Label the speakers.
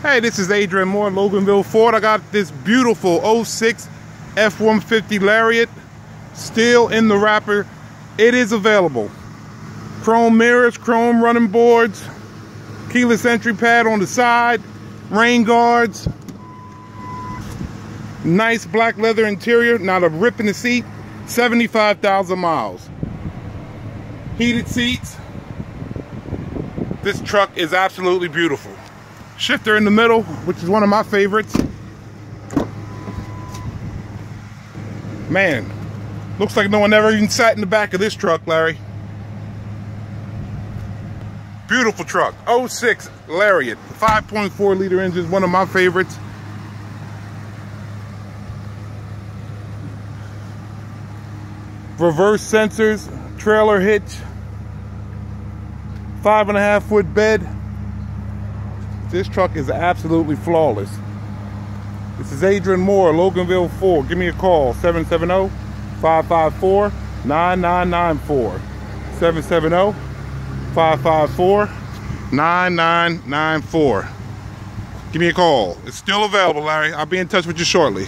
Speaker 1: Hey, this is Adrian Moore, Loganville Ford. I got this beautiful 06 F-150 Lariat, still in the wrapper. It is available. Chrome mirrors, chrome running boards, keyless entry pad on the side, rain guards, nice black leather interior, not a rip in the seat, 75,000 miles. Heated seats. This truck is absolutely beautiful. Shifter in the middle, which is one of my favorites. Man, looks like no one ever even sat in the back of this truck, Larry. Beautiful truck, 06 Lariat, 5.4 liter engine, one of my favorites. Reverse sensors, trailer hitch, 5.5 foot bed. This truck is absolutely flawless. This is Adrian Moore, Loganville Ford. Give me a call, 770-554-9994. 770-554-9994. Give me a call. It's still available, Larry. I'll be in touch with you shortly.